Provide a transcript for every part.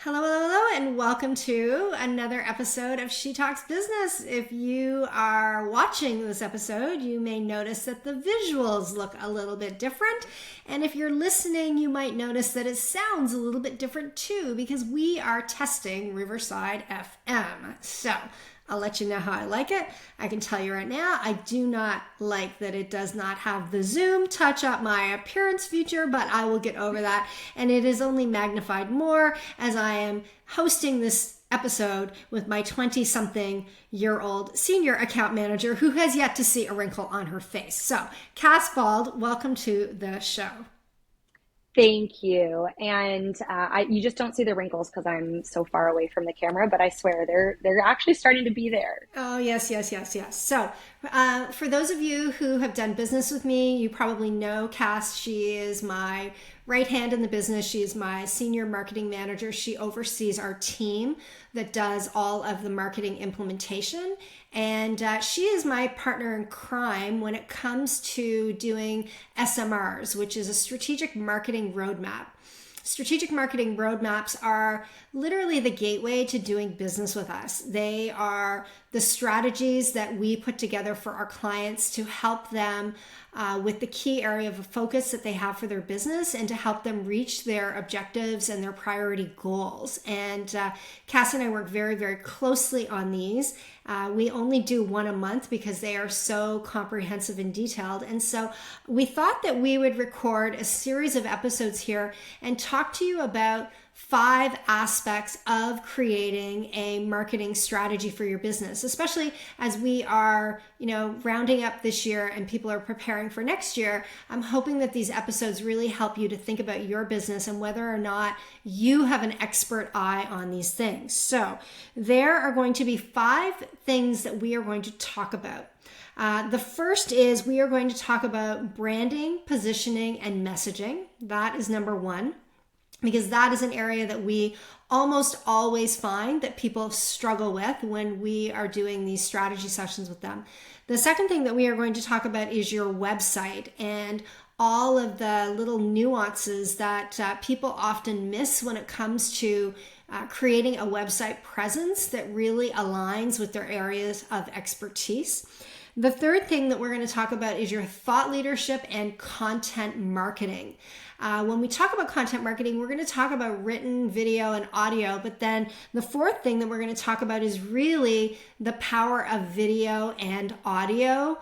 Hello, hello, hello, and welcome to another episode of She Talks Business. If you are watching this episode, you may notice that the visuals look a little bit different. And if you're listening, you might notice that it sounds a little bit different too, because we are testing Riverside FM. So I'll let you know how I like it. I can tell you right now, I do not like that it does not have the zoom touch up my appearance feature, but I will get over that. And it is only magnified more as I am hosting this episode with my 20-something-year-old senior account manager who has yet to see a wrinkle on her face. So, Cass Bald, welcome to the show. Thank you. And you just don't see the wrinkles because I'm so far away from the camera, but I swear they're actually starting to be there. Oh, yes, yes, yes, yes. So, for those of you who have done business with me, you probably know Cass. She is my right hand in the business. She is my senior marketing manager. She oversees our team that does all of the marketing implementation. And she is my partner in crime when it comes to doing SMRs, which is a strategic marketing roadmap. Strategic marketing roadmaps are literally the gateway to doing business with us. They are the strategies that we put together for our clients to help them with the key area of focus that they have for their business and to help them reach their objectives and their priority goals. And Cass and I work very, very closely on these. We only do one a month because they are so comprehensive and detailed. And so we thought that we would record a series of episodes here and talk to you about 5 aspects of creating a marketing strategy for your business, especially as we are, rounding up this year and people are preparing for next year. I'm hoping that these episodes really help you to think about your business and whether or not you have an expert eye on these things. So there are going to be 5 things that we are going to talk about. The first is we are going to talk about branding, positioning, and messaging. That is number 1. Because that is an area that we almost always find that people struggle with when we are doing these strategy sessions with them. The second thing that we are going to talk about is your website and all of the little nuances that people often miss when it comes to creating a website presence that really aligns with their areas of expertise. The third thing that we're going to talk about is your thought leadership and content marketing. When we talk about content marketing, we're going to talk about written, video, and audio. But then the fourth thing that we're going to talk about is really the power of video and audio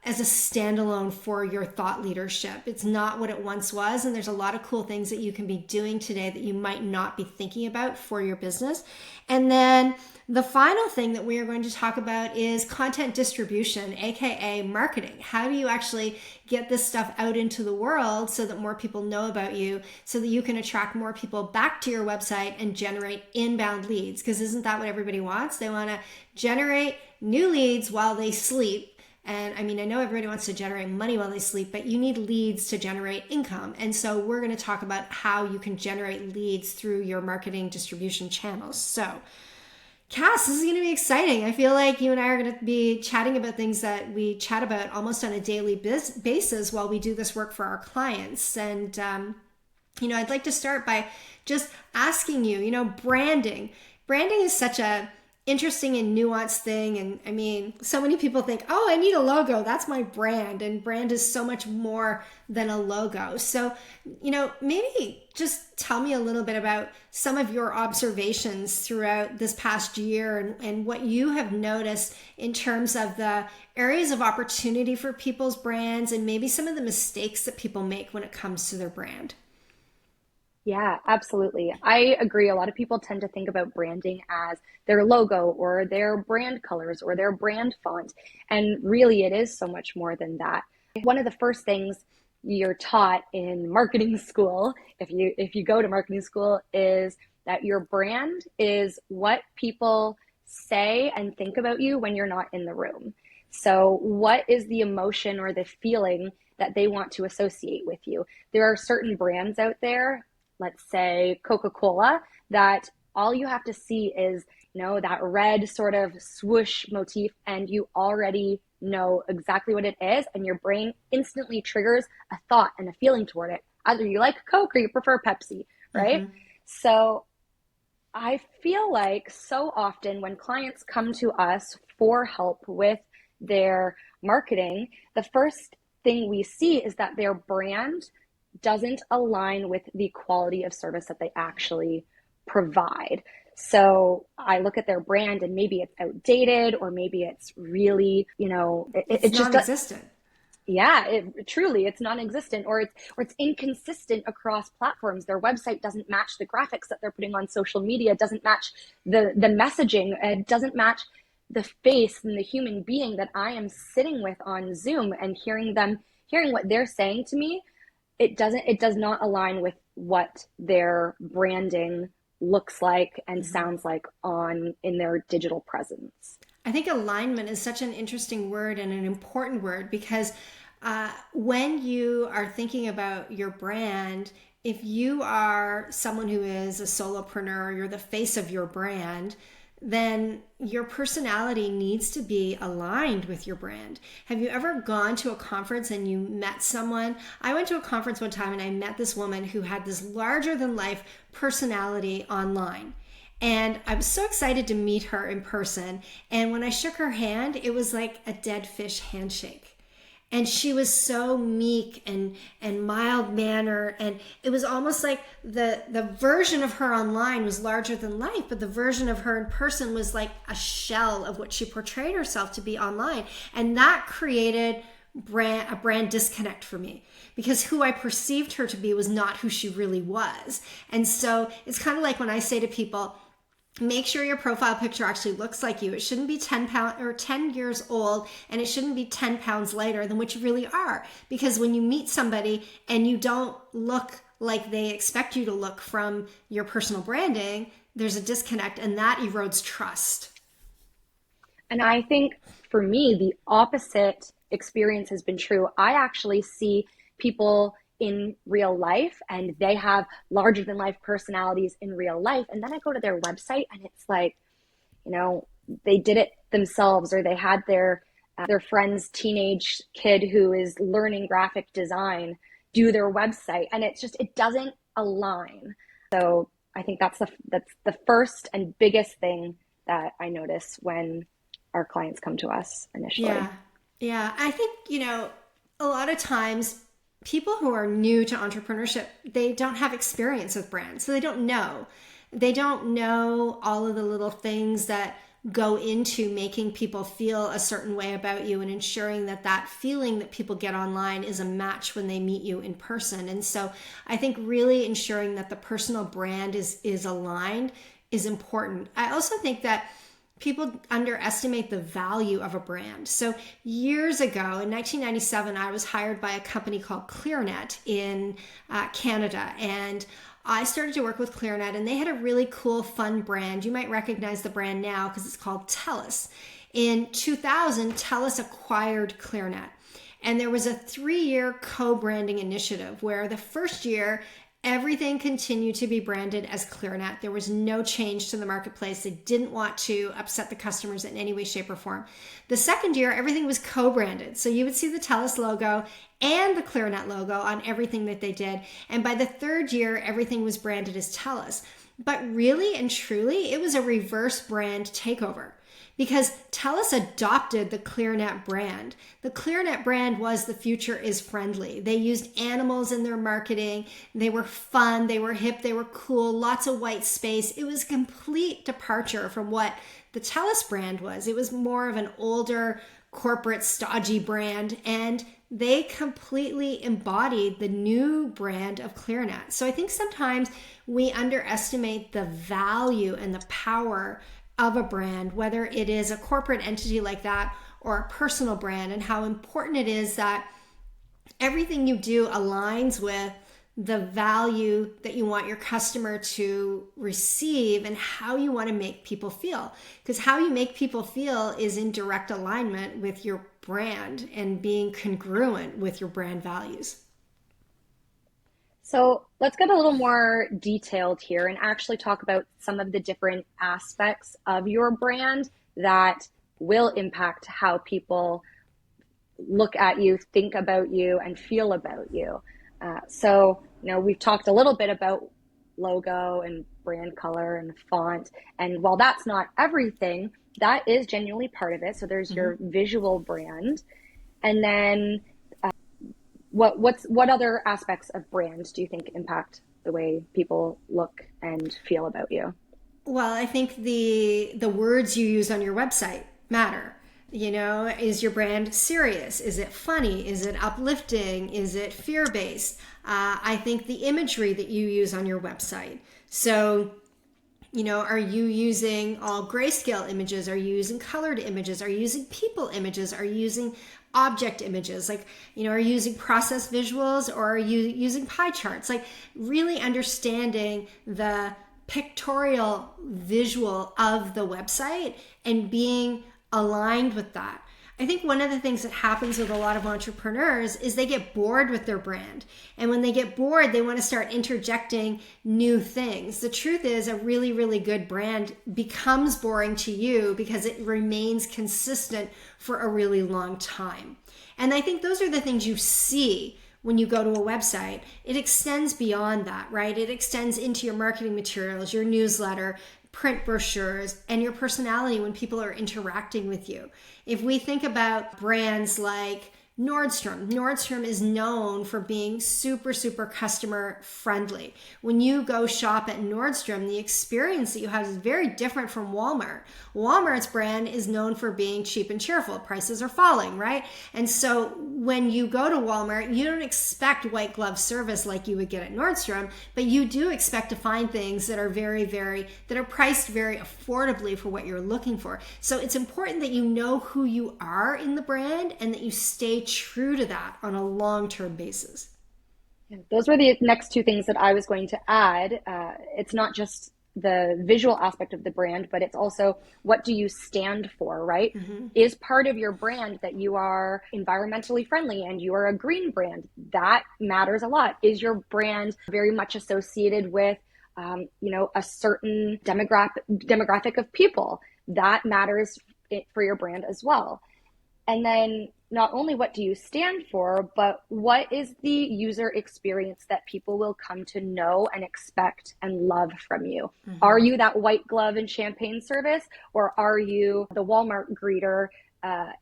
as a standalone for your thought leadership. It's not what it once was, and there's a lot of cool things that you can be doing today that you might not be thinking about for your business. And then the final thing that we are going to talk about is content distribution, aka marketing. How do you actually get this stuff out into the world so that more people know about you, so that you can attract more people back to your website and generate inbound leads? Because isn't that what everybody wants? They want to generate new leads while they sleep. And I know everybody wants to generate money while they sleep, but you need leads to generate income. And so we're going to talk about how you can generate leads through your marketing distribution channels. So Cass, this is going to be exciting. I feel like you and I are going to be chatting about things that we chat about almost on a daily basis while we do this work for our clients. And, I'd like to start by just asking you, branding. Branding is such a interesting and nuanced thing. And so many people think, oh, I need a logo. That's my brand. And brand is so much more than a logo. So, maybe just tell me a little bit about some of your observations throughout this past year and what you have noticed in terms of the areas of opportunity for people's brands and maybe some of the mistakes that people make when it comes to their brand. Yeah, absolutely. I agree. A lot of people tend to think about branding as their logo or their brand colors or their brand font. And really, it is so much more than that. One of the first things you're taught in marketing school, if you go to marketing school, is that your brand is what people say and think about you when you're not in the room. So what is the emotion or the feeling that they want to associate with you? There are certain brands out there, let's say Coca-Cola, that all you have to see is, that red sort of swoosh motif, and you already know exactly what it is, and your brain instantly triggers a thought and a feeling toward it. Either you like Coke or you prefer Pepsi, right? Mm-hmm. So I feel like so often when clients come to us for help with their marketing, the first thing we see is that their brand doesn't align with the quality of service that they actually provide. So I look at their brand and maybe it's outdated, or maybe it's really, It's it just, non-existent. yeah, it truly, it's non-existent, or it's inconsistent across platforms. Their website doesn't match the graphics that they're putting on social media, doesn't match the messaging, it doesn't match the face and the human being that I am sitting with on Zoom and hearing what they're saying to me. It does not align with what their branding looks like and sounds like on in their digital presence. I think alignment is such an interesting word and an important word because when you are thinking about your brand, if you are someone who is a solopreneur, you're the face of your brand, then your personality needs to be aligned with your brand. Have you ever gone to a conference and you met someone? I went to a conference one time and I met this woman who had this larger than life personality online. And I was so excited to meet her in person. And when I shook her hand, it was like a dead fish handshake. And she was so meek and mild mannered, and it was almost like the version of her online was larger than life, but the version of her in person was like a shell of what she portrayed herself to be online. And that created a brand disconnect for me because who I perceived her to be was not who she really was. And so it's kind of like when I say to people, make sure your profile picture actually looks like you. It shouldn't be 10 pounds or 10 years old, and it shouldn't be 10 pounds lighter than what you really are. Because when you meet somebody and you don't look like they expect you to look from your personal branding, there's a disconnect, and that erodes trust. And I think for me, the opposite experience has been true. I actually see people in real life and they have larger than life personalities in real life. And then I go to their website and it's like, you know, they did it themselves, or they had their friend's teenage kid who is learning graphic design do their website, and it doesn't align. So I think that's the first and biggest thing that I notice when our clients come to us Yeah. initially. Yeah. I think, a lot of times people who are new to entrepreneurship, they don't have experience with brands. So they don't know. They don't know all of the little things that go into making people feel a certain way about you and ensuring that that feeling that people get online is a match when they meet you in person. And so I think really ensuring that the personal brand is aligned is important. I also think that people underestimate the value of a brand. So years ago, in 1997, I was hired by a company called ClearNet in Canada, and I started to work with ClearNet, and they had a really cool, fun brand. You might recognize the brand now because it's called TELUS. In 2000, TELUS acquired ClearNet. And there was a 3-year co-branding initiative where the first year everything continued to be branded as ClearNet. There was no change to the marketplace. They didn't want to upset the customers in any way, shape, or form. The second year, everything was co-branded. So you would see the TELUS logo and the ClearNet logo on everything that they did. And by the third year, everything was branded as TELUS. But really and truly, it was a reverse brand takeover because TELUS adopted the ClearNet brand. The ClearNet brand was the future is friendly. They used animals in their marketing. They were fun, they were hip, they were cool, lots of white space. It was a complete departure from what the TELUS brand was. It was more of an older corporate stodgy brand, and they completely embodied the new brand of ClearNet. So I think sometimes we underestimate the value and the power of a brand, whether it is a corporate entity like that or a personal brand, and how important it is that everything you do aligns with the value that you want your customer to receive and how you want to make people feel. Because how you make people feel is in direct alignment with your brand and being congruent with your brand values. So let's get a little more detailed here and actually talk about some of the different aspects of your brand that will impact how people look at you, think about you, and feel about you. So, we've talked a little bit about logo and brand color and font. And while that's not everything, that is genuinely part of it. So there's your visual brand. And then what other aspects of brand do you think impact the way people look and feel about you? Well, I think the words you use on your website matter. You know, is your brand serious? Is it funny? Is it uplifting? Is it fear-based? I think the imagery that you use on your website. So, you know, are you using all grayscale images? Are you using colored images? Are you using people images? Are you using object images? Like, you know, are you using process visuals, or are you using pie charts? Like, really understanding the pictorial visual of the website and being aligned with that. I think one of the things that happens with a lot of entrepreneurs is they get bored with their brand. And when they get bored, they want to start interjecting new things. The truth is, a really, really good brand becomes boring to you because it remains consistent for a really long time. And I think those are the things you see when you go to a website. It extends beyond that, right? It extends into your marketing materials, your newsletter, print brochures, and your personality when people are interacting with you. If we think about brands like Nordstrom is known for being super, super customer friendly. When you go shop at Nordstrom, the experience that you have is very different from Walmart. Walmart's brand is known for being cheap and cheerful. Prices are falling, right? And so when you go to Walmart, you don't expect white glove service like you would get at Nordstrom, but you do expect to find things that are that are priced very affordably for what you're looking for. So it's important that you know who you are in the brand and that you stay true to that on a long-term basis. Those were the next two things that I was going to add. It's not just the visual aspect of the brand, but it's also, what do you stand for, right? Is part of your brand that you are environmentally friendly and you are a green brand? That matters a lot. Is your brand very much associated with a certain demographic of people? That matters for your brand as well. And then not only what do you stand for, but what is the user experience that people will come to know and expect and love from you? Are you that white glove and champagne service, or are you the Walmart greeter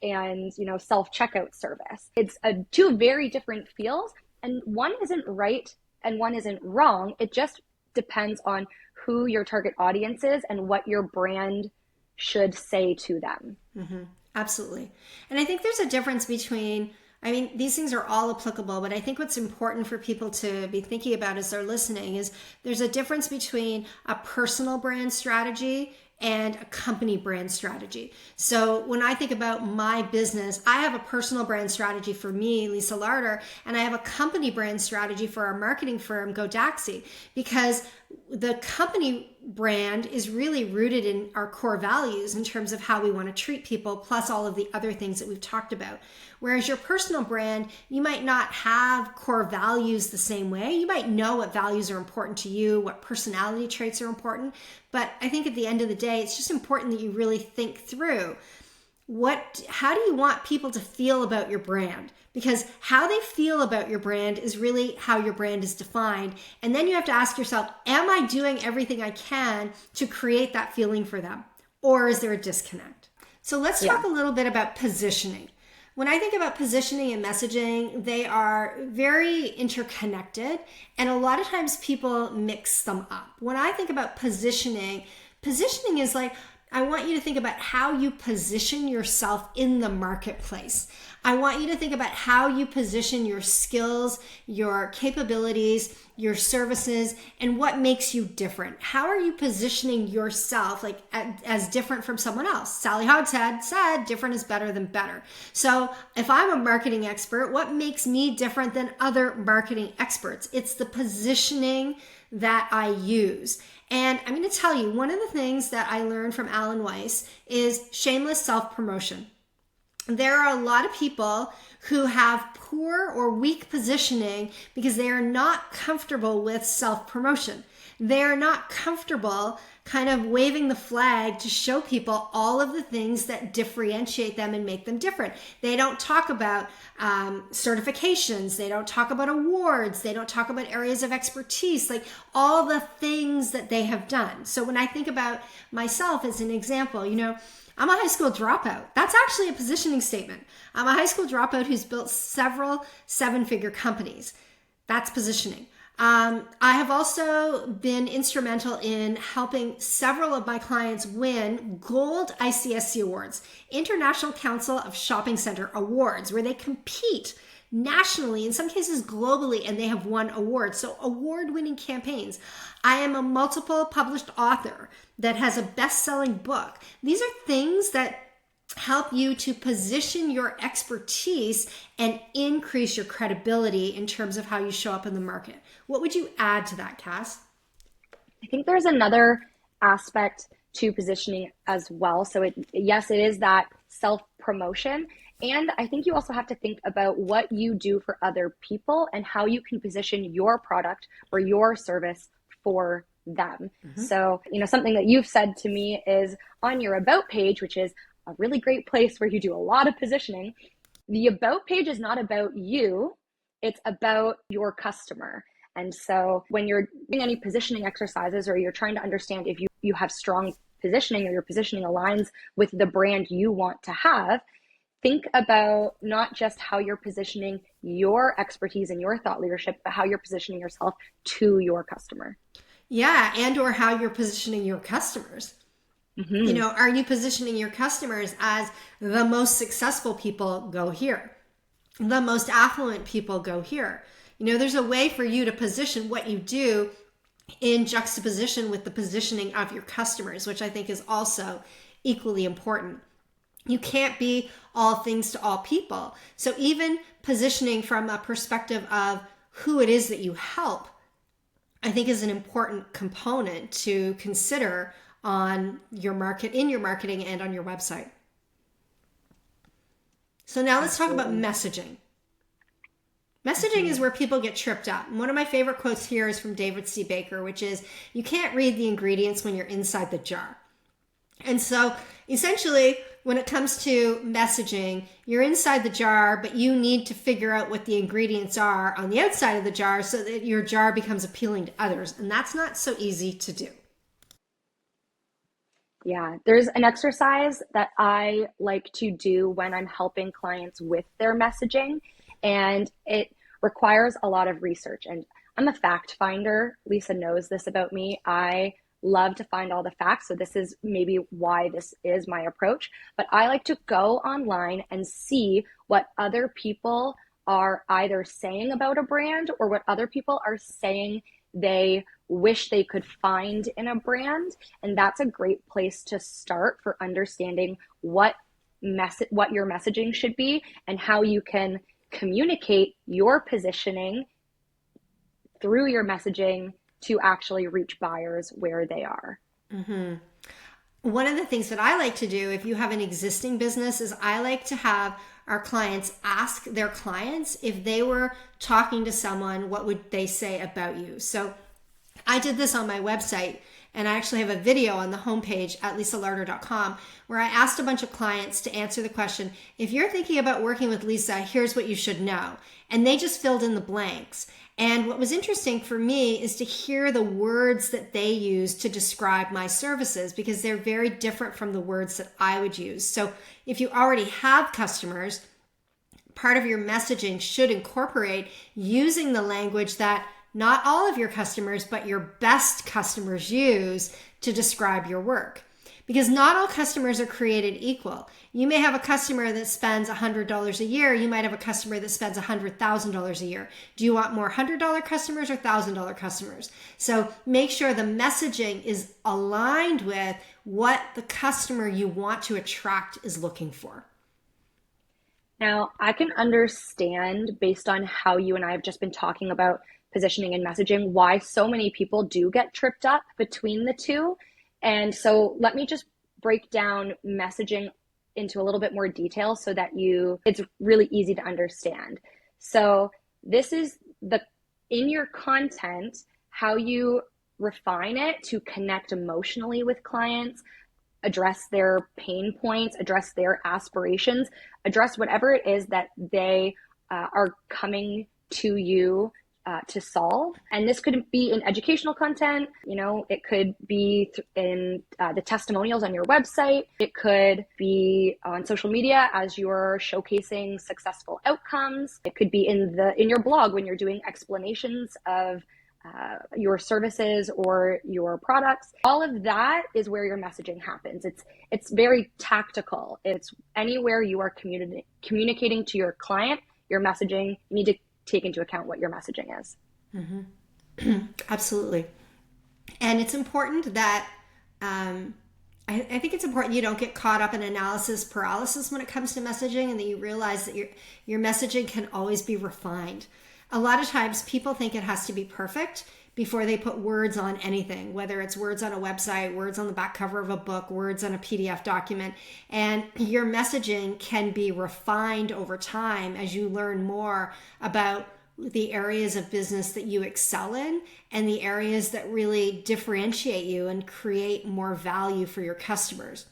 and self-checkout service? It's two very different feels, and one isn't right and one isn't wrong. It just depends on who your target audience is and what your brand should say to them. Absolutely. And I think there's a difference between, these things are all applicable, but I think what's important for people to be thinking about as they're listening is there's a difference between a personal brand strategy and a company brand strategy. So when I think about my business, I have a personal brand strategy for me, Lisa Larter, and I have a company brand strategy for our marketing firm, GoDaxi, because the company brand is really rooted in our core values in terms of how we want to treat people, plus all of the other things that we've talked about. Whereas your personal brand, you might not have core values the same way. You might know what values are important to you, what personality traits are important. But I think at the end of the day, it's just important that you really think through how do you want people to feel about your brand? Because how they feel about your brand is really how your brand is defined. And then you have to ask yourself, am I doing everything I can to create that feeling for them? Or is there a disconnect? So let's talk a little bit about positioning. When I think about positioning and messaging, they are very interconnected, and a lot of times people mix them up. When I think about positioning is like, I want you to think about how you position yourself in the marketplace. I want you to think about how you position your skills, your capabilities, your services, and what makes you different. How are you positioning yourself as different from someone else? Sally Hogshead said, different is better than better. So if I'm a marketing expert, what makes me different than other marketing experts? It's the positioning that I use. And I'm going to tell you, one of the things that I learned from Alan Weiss is shameless self-promotion. There are a lot of people who have poor or weak positioning because they are not comfortable with self-promotion. They're not comfortable kind of waving the flag to show people all of the things that differentiate them and make them different. They don't talk about certifications. They don't talk about awards. They don't talk about areas of expertise, like all the things that they have done. So when I think about myself as an example, I'm a high school dropout. That's actually a positioning statement. I'm a high school dropout who's built several seven-figure companies. That's positioning. I have also been instrumental in helping several of my clients win gold ICSC awards, International Council of Shopping Center awards, where they compete nationally, in some cases globally, and they have won awards. So award-winning campaigns. I am a multiple published author that has a best-selling book. These are things that help you to position your expertise and increase your credibility in terms of how you show up in the market. What would you add to that, Cass? I think there's another aspect to positioning as well. So yes, it is that self-promotion. And I think you also have to think about what you do for other people and how you can position your product or your service for them. Mm-hmm. So, something that you've said to me is on your about page, which is a really great place where you do a lot of positioning. The about page is not about you, it's about your customer. And so when you're doing any positioning exercises or you're trying to understand if you have strong positioning or your positioning aligns with the brand you want to have, think about not just how you're positioning your expertise and your thought leadership, but how you're positioning yourself to your customer. Yeah, and or how you're positioning your customers. Mm-hmm. Are you positioning your customers as the most successful people go here? The most affluent people go here. There's a way for you to position what you do in juxtaposition with the positioning of your customers, which I think is also equally important. You can't be all things to all people. So even positioning from a perspective of who it is that you help, I think is an important component to consider on your in your marketing and on your website. So now let's talk about messaging. Messaging is where people get tripped up. And one of my favorite quotes here is from David C. Baker, which is, you can't read the ingredients when you're inside the jar. And so essentially, when it comes to messaging, you're inside the jar, but you need to figure out what the ingredients are on the outside of the jar so that your jar becomes appealing to others. And that's not so easy to do. Yeah, there's an exercise that I like to do when I'm helping clients with their messaging, and it requires a lot of research. And I'm a fact finder. Lisa knows this about me. I love to find all the facts. So this is maybe why this is my approach. But I like to go online and see what other people are either saying about a brand or what other people are saying they wish they could find in a brand. And that's a great place to start for understanding what your messaging should be and how you can communicate your positioning through your messaging to actually reach buyers where they are. Mm-hmm. One of the things that I like to do if you have an existing business is I like to have our clients ask their clients if they were talking to someone, what would they say about you? So I did this on my website, and I actually have a video on the homepage at lisalarter.com where I asked a bunch of clients to answer the question, if you're thinking about working with Lisa, here's what you should know. And they just filled in the blanks. And what was interesting for me is to hear the words that they use to describe my services, because they're very different from the words that I would use. So if you already have customers, part of your messaging should incorporate using the language that not all of your customers, but your best customers use to describe your work. Because not all customers are created equal. You may have a customer that spends $100 a year. You might have a customer that spends $100,000 a year. Do you want more $100 customers or $1,000 customers? So make sure the messaging is aligned with what the customer you want to attract is looking for. Now, I can understand, based on how you and I have just been talking about positioning and messaging, why so many people do get tripped up between the two. And so let me just break down messaging into a little bit more detail so that it's really easy to understand. So this is in your content, how you refine it to connect emotionally with clients, address their pain points, address their aspirations, address whatever it is that they are coming to you to solve. And this could be in educational content, it could be in the testimonials on your website. It could be on social media as you're showcasing successful outcomes. It could be in your blog when you're doing explanations of your services or your products. All of that is where your messaging happens. It's very tactical. It's anywhere you are communicating to your client, your messaging, you need to take into account what your messaging is. Mm-hmm. Absolutely. And it's important that I think it's important you don't get caught up in analysis paralysis when it comes to messaging, and that you realize that your messaging can always be refined. A lot of times people think it has to be perfect before they put words on anything, whether it's words on a website, words on the back cover of a book, words on a PDF document. And your messaging can be refined over time as you learn more about the areas of business that you excel in and the areas that really differentiate you and create more value for your customers.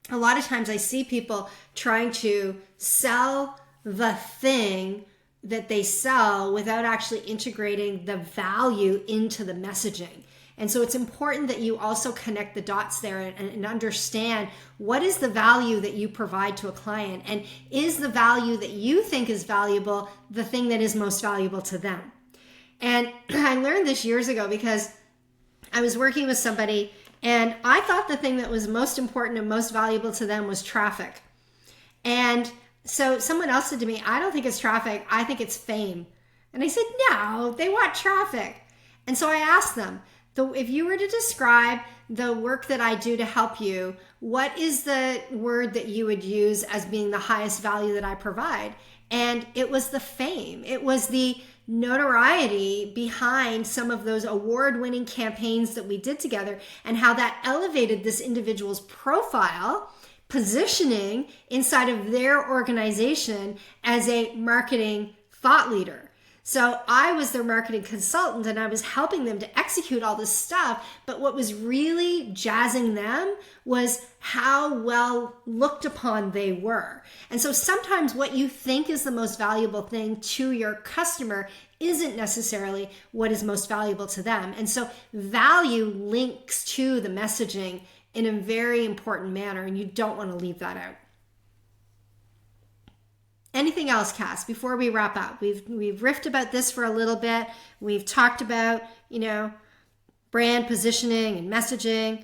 A lot of times I see people trying to sell the thing that they sell without actually integrating the value into the messaging. And so it's important that you also connect the dots there and understand what is the value that you provide to a client, and is the value that you think is valuable the thing that is most valuable to them. And I learned this years ago because I was working with somebody and I thought the thing that was most important and most valuable to them was traffic. And so someone else said to me, I don't think it's traffic, I think it's fame. And I said, no, they want traffic. And so I asked them, if you were to describe the work that I do to help you, what is the word that you would use as being the highest value that I provide? And it was the fame. It was the notoriety behind some of those award-winning campaigns that we did together, and how that elevated this individual's profile, positioning inside of their organization as a marketing thought leader. So I was their marketing consultant and I was helping them to execute all this stuff. But what was really jazzing them was how well looked upon they were. And so sometimes what you think is the most valuable thing to your customer isn't necessarily what is most valuable to them. And so value links to the messaging in a very important manner, and you don't want to leave that out. Anything else, Cass, before we wrap up? We've riffed about this for a little bit. We've talked about, brand positioning and messaging.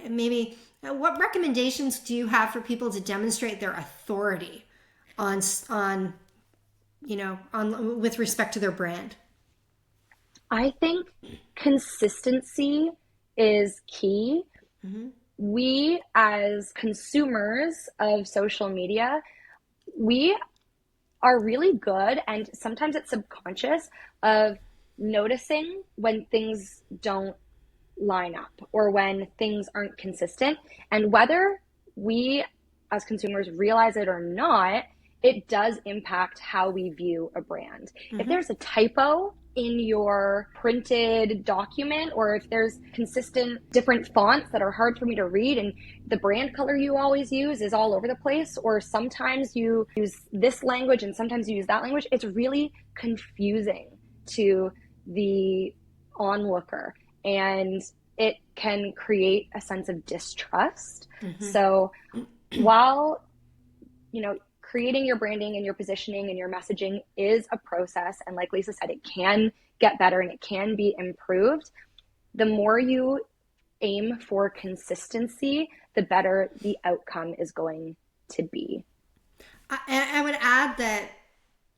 Maybe what recommendations do you have for people to demonstrate their authority on with respect to their brand? I think consistency is key. Mm-hmm. We, as consumers of social media, we are really good, and sometimes it's subconscious, of noticing when things don't line up or when things aren't consistent. And whether we as consumers realize it or not, it does impact how we view a brand. Mm-hmm. If there's a typo in your printed document, or if there's consistent different fonts that are hard for me to read, and the brand color you always use is all over the place, or sometimes you use this language and sometimes you use that language, it's really confusing to the onlooker, and it can create a sense of distrust. Mm-hmm. So while, creating your branding and your positioning and your messaging is a process, and like Lisa said, it can get better and it can be improved, the more you aim for consistency, the better the outcome is going to be. I would add that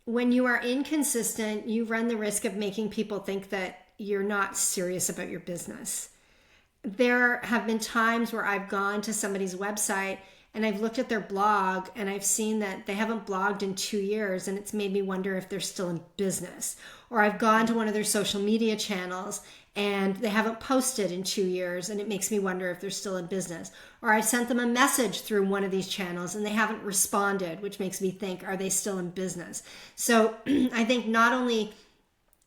when you are inconsistent, you run the risk of making people think that you're not serious about your business. There have been times where I've gone to somebody's website and I've looked at their blog and I've seen that they haven't blogged in 2 years, and it's made me wonder if they're still in business. Or I've gone to one of their social media channels and they haven't posted in 2 years, and it makes me wonder if they're still in business. Or I sent them a message through one of these channels and they haven't responded, which makes me think, are they still in business? So I think not only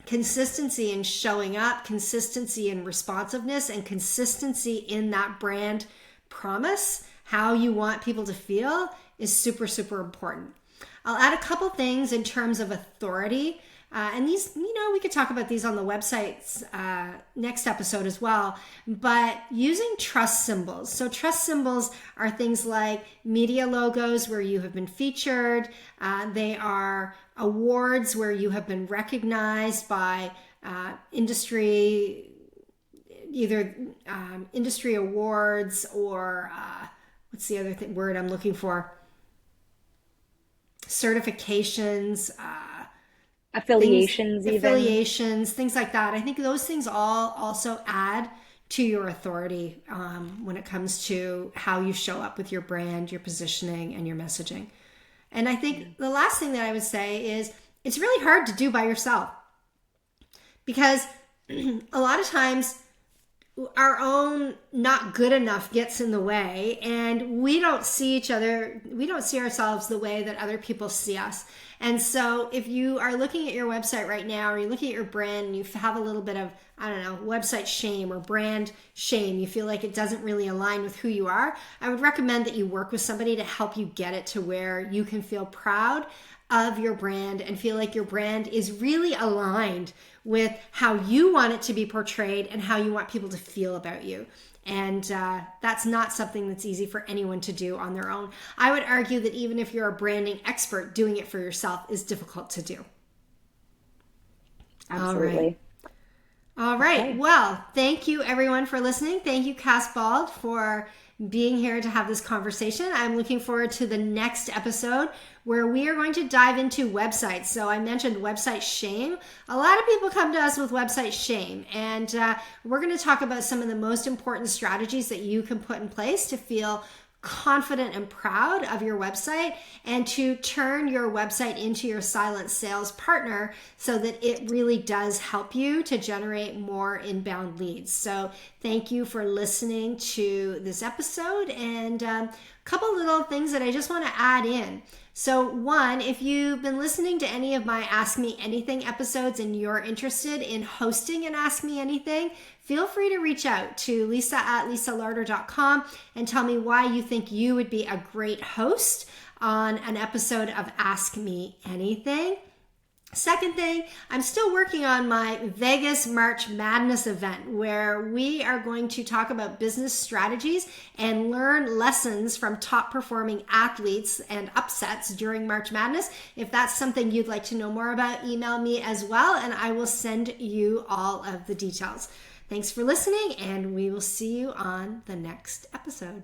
consistency in showing up, consistency in responsiveness, and consistency in that brand promise, how you want people to feel, is super, super important. I'll add a couple things in terms of authority. And these, we could talk about these on the website's next episode as well. But using trust symbols. So trust symbols are things like media logos where you have been featured. They are awards where you have been recognized by industry, either industry awards or what's the other word I'm looking for? Certifications, affiliations, things like that. I think those things all also add to your authority when it comes to how you show up with your brand, your positioning, and your messaging. And I think the last thing that I would say is it's really hard to do by yourself, because a lot of times our own not good enough gets in the way, and we don't see each other, we don't see ourselves the way that other people see us. And so if you are looking at your website right now, or you're looking at your brand and you have a little bit of, website shame or brand shame, you feel like it doesn't really align with who you are, I would recommend that you work with somebody to help you get it to where you can feel proud of your brand and feel like your brand is really aligned with how you want it to be portrayed and how you want people to feel about you. And that's not something that's easy for anyone to do on their own. I would argue that even if you're a branding expert, doing it for yourself is difficult to do. Absolutely. All right. Okay. Well, thank you everyone for listening. Thank you, Cass Bald, for being here to have this conversation. I'm looking forward to the next episode where we are going to dive into websites. So I mentioned website shame. A lot of people come to us with website shame, and we're going to talk about some of the most important strategies that you can put in place to feel confident and proud of your website and to turn your website into your silent sales partner so that it really does help you to generate more inbound leads. So thank you for listening to this episode, and a couple little things that I just want to add in. So one, if you've been listening to any of my Ask Me Anything episodes and you're interested in hosting an Ask Me Anything, feel free to reach out to lisa@lisalarter.com and tell me why you think you would be a great host on an episode of Ask Me Anything. Second thing, I'm still working on my Vegas March Madness event where we are going to talk about business strategies and learn lessons from top performing athletes and upsets during March Madness. If that's something you'd like to know more about, email me as well and I will send you all of the details. Thanks for listening, and we will see you on the next episode.